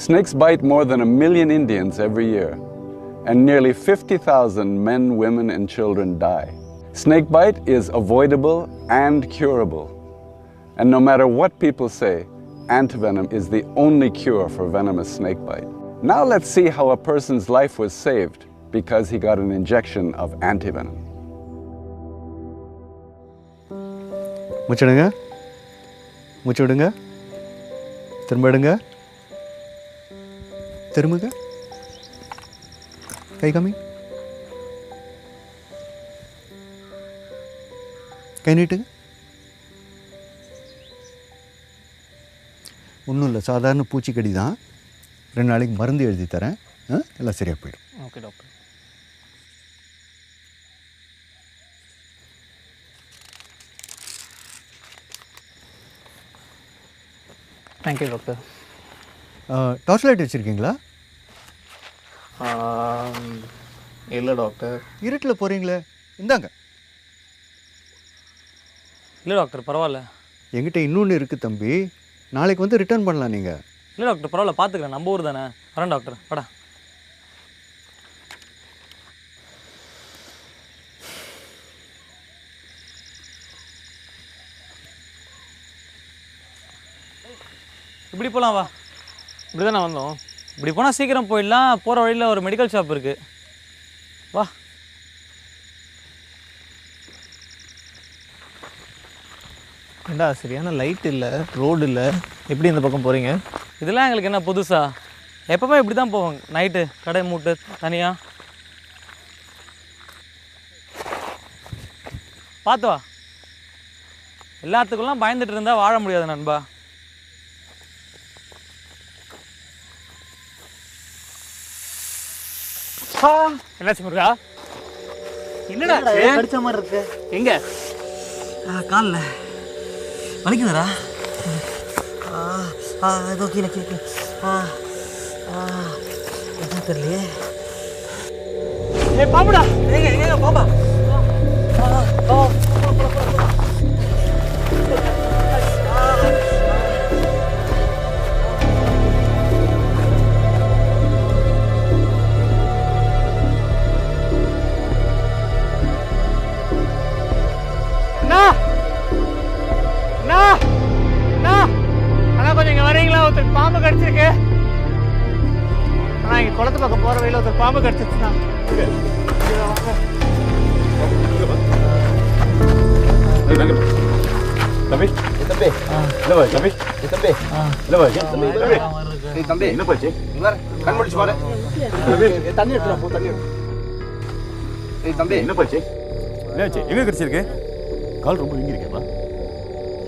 Snakes bite more than 1 million Indians every year, and nearly 50,000 men, women, and children die. Snake bite is avoidable and curable. And no matter what people say, antivenom is the only cure for venomous snake bite. Now let's see how a person's life was saved because he got an injection of antivenom. மூச்சுடுங்க, மூச்சுடுங்க, திரும்பிடுங்க, திரும்புங்க, கை காமி, கை நீட்டுங்க. ஒன்றும் இல்லை, சாதாரண பூச்சிக்கடி தான். 2 நாளைக்கு மருந்து எழுதி தரேன், எல்லாம் சரியாக போயிடும். Okay doctor. Thank you doctor. Torch light வச்சுருக்கீங்களா? இல்லை டாக்டர். இருட்டில் போகிறீங்களே, இந்தாங்க. இல்லை டாக்டர், பரவாயில்ல. என்கிட்ட இன்னொன்று இருக்குது தம்பி, நாளைக்கு வந்து ரிட்டர்ன் பண்ணலாம் நீங்கள். இல்லை டாக்டர், பரவாயில்ல, பார்த்துக்கிறேன். நம்ம ஊர் தானே. வரேன் டாக்டர், வாடா. இப்படி போகலாம், வா. இப்படி தானே வந்தோம். இப்படி போனால் சீக்கிரம் போயிடலாம். போகிற வழியில் ஒரு மெடிக்கல் ஷாப் இருக்குது, வா. ஏண்டா சரியான லைட் இல்லை, ரோடு இல்லை, எப்படி இந்த பக்கம் போகிறீங்க? இதெல்லாம் எங்களுக்கு என்ன புதுசா? எப்போவுமே இப்படி தான் போவோம். நைட்டு கடை மூட்டு தனியாக. பார்த்து வா. எல்லாத்துக்குலாம் பயந்துட்டு இருந்தால் வாழ முடியாது நண்பா. என்னாச்சு முருகா? என்னடா கடிச்ச மாதிரி இருக்கு. எங்க? காலில் வலிக்குதுடா. ஏதோ கீழே கீழே என்ன தெரியலையே. ஏ பாம்புடா. எங்க பாம்பா? ஒருத்தர் பாம்பு கடிச்சிருக்கு. ஆனால் இங்கே குளத்து பக்கம் போகிற வழியில் ஒருத்தர் பாம்பு கடிச்சிருச்சுண்ணா. தம்பி தம்பி இல்லை தம்பி தம்பி இல்லை தம்பி என்ன போச்சு? கண் முடிச்சு பாரு. தண்ணி எடுத்துடா, போ தண்ணி எடு. தம்பி என்ன போச்சு? என்னாச்சு? எங்கே கடிச்சிருக்கு? கால் ரொம்ப வீங்கிருக்கேப்பா.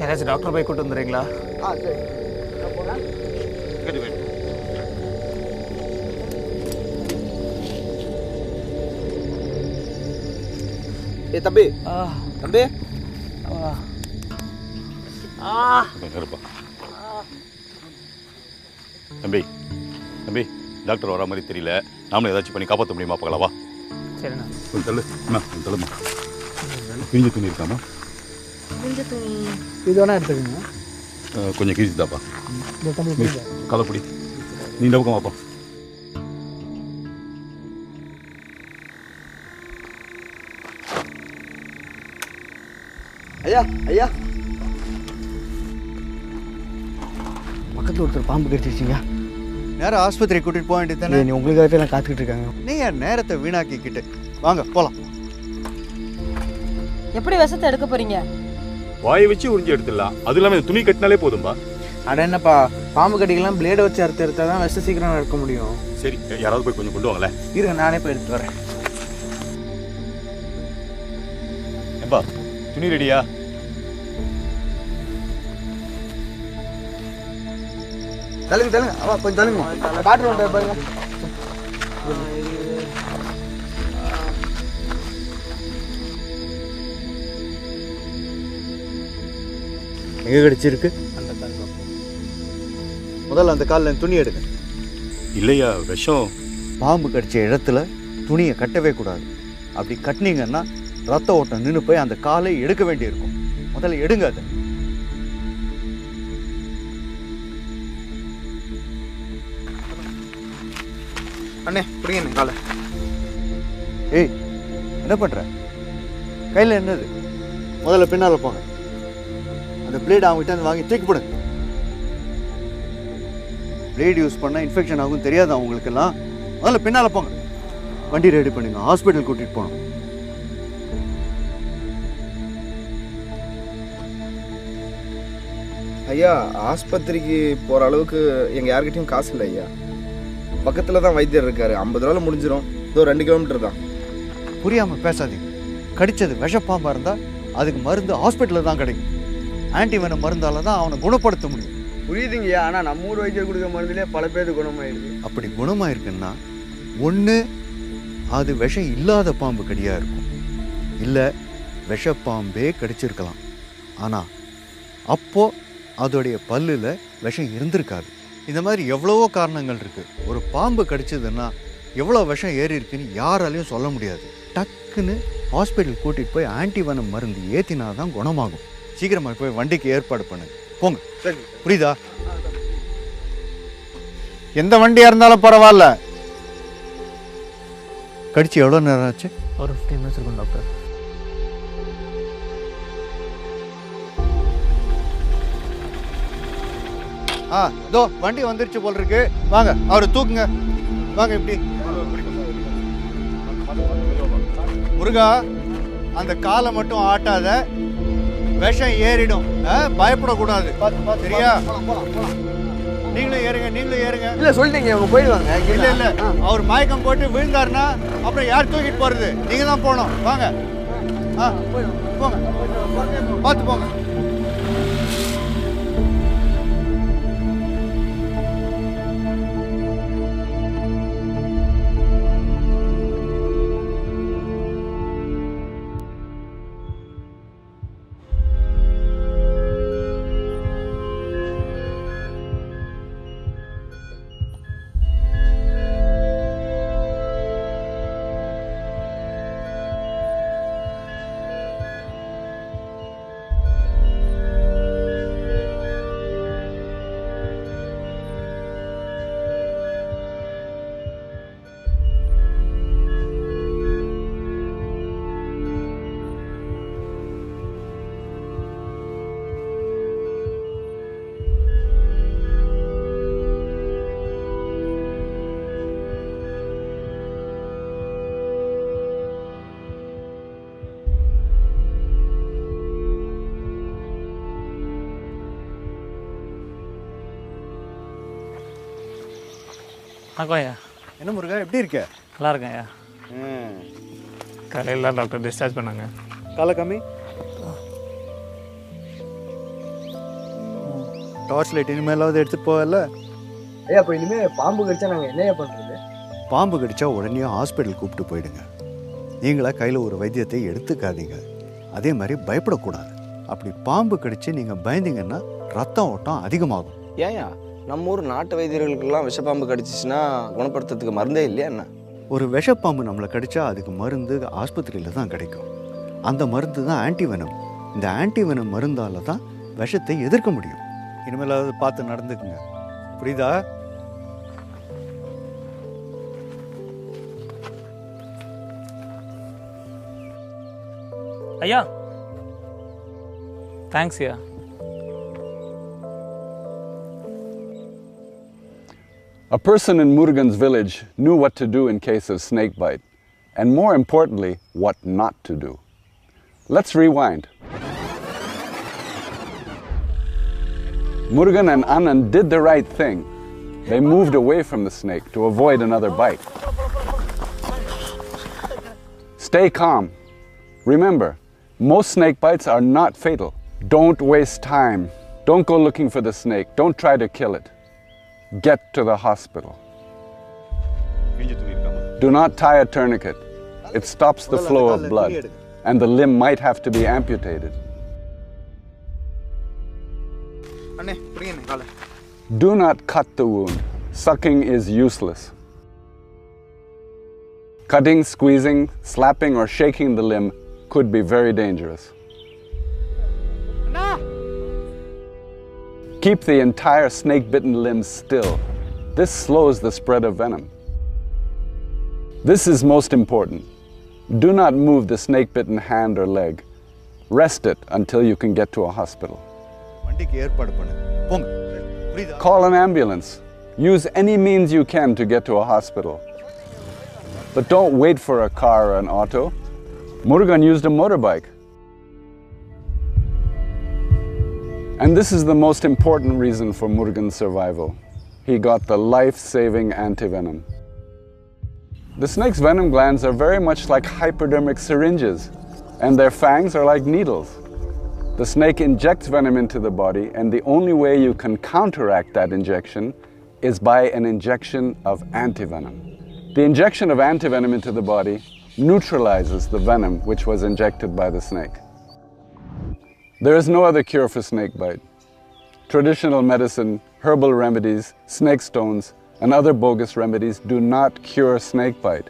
யாராச்சும் டாக்டர் போய் கூட்டு வந்துடுறீங்களா? சரி. தம்பி தம்பி தம்பி தம்பி டாக்டர் வர மாதிரி தெரியல. நாமளும் ஏதாச்சும் பண்ணி காப்பாற்ற முடியுமா? பார்க்கலாவா? சரிண்ணா. கொஞ்சம் தள்ளு. அண்ணா கொஞ்சம் தள்ளுமா. கிழிஞ்ச துணி இருக்காமா? இது வேணா எடுத்துக்கோங்க. கொஞ்சம் கிழிச்சுதாப்பா. கலப்படி நீ இந்த பக்கம் வாப்பா. ஐயா ஐயா, பக்கத்தில் ஒருத்தர் பாம்பு கடிச்சிருச்சிங்க. நேரம் ஆஸ்பத்திரி கூட்டிகிட்டு போக வேண்டியது தானே? நீ உங்களுக்காக எல்லாம் காத்துக்கிட்டு இருக்காங்க. நீங்கள் நேரத்தை வீணாக்கிக்கிட்டு வாங்க போகலாம். எப்படி விஷத்தை எடுக்க போறீங்க? வாயை வச்சு உறிஞ்சி எடுத்துடலாம். அது இல்லாமல் இந்த துணி கட்டினாலே போதும்பா. அட என்னப்பா, பாம்பு கடிக்கலாம் பிளேடை வச்சு எடுத்தா தான் விஷம் சீக்கிரம் எடுக்க முடியும். சரி, யாராவது போய் கொஞ்சம் கொண்டு வாங்களே. இருங்க, நானே போய் எடுத்துட்டு வரேன். ஏப்பா துணி ரெடியா? தள்ளுங்க தள்ளுங்க. அவா கொஞ்சம் தள்ளுங்க. டாக்டர் வந்து பாருங்க. எங்கே கடிச்சிருக்கு? முதல்ல அந்த காலில் துணி எடுங்க. இல்லையா விஷம்? பாம்பு கடிச்ச இடத்துல துணியை கட்டவே கூடாது. அப்படி கட்டினீங்கன்னா ரத்த ஓட்டம் நின்று போய் அந்த காலை எடுக்க வேண்டியிருக்கும். முதல்ல எடுங்க அதை. அண்ணே பிடிங்க காலை. ஏய் என்ன பண்ணுற? கையில் என்னது? முதல்ல பின்னால் போங்க. அந்த பிளேட் அவங்ககிட்ட வந்து வாங்கி தூக்கி போடுங்க. பிளேட் யூஸ் பண்ணால் இன்ஃபெக்ஷன் ஆகும் தெரியாது அவங்களுக்கெல்லாம். முதல்ல பின்னால் போங்க. வண்டி ரெடி பண்ணுங்க, ஹாஸ்பிட்டல் கூட்டிகிட்டு போகணும். ஐயா ஆஸ்பத்திரிக்கு போகிற அளவுக்கு எங்கள் யார்கிட்டையும் காசு இல்லை ஐயா. பக்கத்தில் தான் வைத்தியர் இருக்காரு, 50 ரூபாயில் முடிஞ்சிடும். இதோ 2 கிலோமீட்டர் தான். புரியாமல் பேசாதீங்க. கடித்தது விஷப்பாம்பாக இருந்தால் அதுக்கு மருந்து ஹாஸ்பிட்டலில் தான் கிடைக்கும். ஆன்டிவெனம் மருந்தால தான் அவனை குணப்படுத்த முடியும். புரியுதுங்கய்யா, ஆனால் நம்ம ஊர் வைத்தியர் கொடுக்குற மருந்துலேயே பல பேருக்கு குணமாயிடுது. அப்படி குணமாயிருக்குன்னா ஒன்று அது விஷம் இல்லாத பாம்பு கடியாக இருக்கும், இல்லை விஷப்பாம்பே கடிச்சிருக்கலாம். ஆனால் அப்போது அதோடைய பல்லில் விஷம் இருந்திருக்காது. இந்த மாதிரி எவ்வளவோ காரணங்கள் இருக்குது. ஒரு பாம்பு கடிச்சதுன்னா எவ்வளோ விஷம் ஏறி இருக்குன்னு யாராலையும் சொல்ல முடியாது. டக்குன்னு ஹாஸ்பிட்டல் கூட்டிகிட்டு போய் ஆன்டிவெனம் மருந்து ஏற்றினா தான் குணமாகும். சீக்கிரமாக போய் வண்டிக்கு ஏற்பாடு பண்ணுங்க. போங்க. சரி, புரியுதா? எந்த வண்டியாக இருந்தாலும் பரவாயில்ல. கடிச்சு எவ்வளோ நேரம் ஆச்சு? ஒரு 15 minutes இருக்கும் டாக்டர். இதோ வண்டி வந்துருச்சு போல் இருக்கு. வாங்க, அவரை தூக்குங்க. வாங்க இப்படி. முருகா, அந்த காலை மட்டும் ஆட்டாத, விஷம் ஏறிடும். பயப்படக்கூடாது, சரியா? நீங்களும் ஏறுங்க, நீங்களும் ஏறுங்க. இல்லை சொல்லிட்டீங்க, அவங்க போயிடுவாங்க. இல்லை இல்லை, அவர் மயக்கம் போட்டு விழுந்தாருன்னா அப்புறம் யார் தூக்கிட்டு போகிறது? நீங்கள் தான் போகணும். வாங்க. போங்க, பார்த்து போங்க. வணக்கம்யா. என்ன முருகா, எப்படி இருக்க? நல்லா இருக்கேன் ஐயா. காலையில் தான் டாக்டர் டிஸ்சார்ஜ் பண்ணாங்க. காலை கம்மி. டார்ச் லைட் இனிமேலாவது எடுத்துகிட்டு போகல. ஐயா இப்போ இனிமேல் பாம்பு கடிச்சா நாங்கள் என்னையா பண்ணுறது? பாம்பு கடிச்சா உடனே ஹாஸ்பிட்டல் கூப்பிட்டு போயிடுங்க. நீங்களா கையில் ஒரு வைத்தியத்தை எடுத்துக்காதீங்க. அதே மாதிரி பயப்படக்கூடாது. அப்படி பாம்பு கடிச்சு நீங்கள் பயந்தீங்கன்னா ரத்த ஓட்டம் அதிகமாகும். ஏன்யா நம்ம ஊர் நாட்டு வைத்தியர்களுக்கெல்லாம் விஷப்பாம்பு கடிச்சிச்சுன்னா குணப்படுத்துறதுக்கு மருந்தே இல்லையா என்ன? ஒரு விஷப்பாம்பு நம்மளை கடிச்சா அதுக்கு மருந்து ஆஸ்பத்திரியில் தான் கிடைக்கும். அந்த மருந்து தான் ஆன்டிவெனம். இந்த ஆன்டிவெனம் மருந்தால் தான் விஷத்தை எதிர்க்க முடியும். இனிமேலாவது பார்த்து நடந்துக்குங்க, புரியுதா? ஐயா தேங்க்ஸ் ஐயா. A person in Murugan's village knew what to do in case of snake bite, and more importantly, what not to do. Let's rewind. Murugan and Anand did the right thing. They moved away from the snake to avoid another bite. Stay calm. Remember, most snake bites are not fatal. Don't waste time. Don't go looking for the snake. Don't try to kill it. Get to the hospital. Do not tie a tourniquet. It stops the flow of blood, and the limb might have to be amputated. அண்ணே பிடிங்க காலை. Do not cut the wound. Sucking is useless. Cutting, squeezing, slapping, or shaking the limb could be very dangerous. Keep the entire snake-bitten limb still. This slows the spread of venom. This is most important. Do not move the snake-bitten hand or leg. Rest it until you can get to a hospital. வண்டிக்கு ஏற்பாடு பண்ணு போங்க புரியுதா Call an ambulance. Use any means you can to get to a hospital. But don't wait for a car or an auto. Murugan used a motorbike. And this is the most important reason for Murugan's survival. He got the life-saving antivenom. The snake's venom glands are very much like hypodermic syringes, and their fangs are like needles. The snake injects venom into the body, and the only way you can counteract that injection is by an injection of antivenom. The injection of antivenom into the body neutralizes the venom which was injected by the snake. There is no other cure for snake bite. Traditional medicine, herbal remedies, snake stones, and other bogus remedies do not cure snake bite.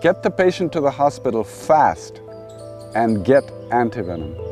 Get the patient to the hospital fast and get antivenom.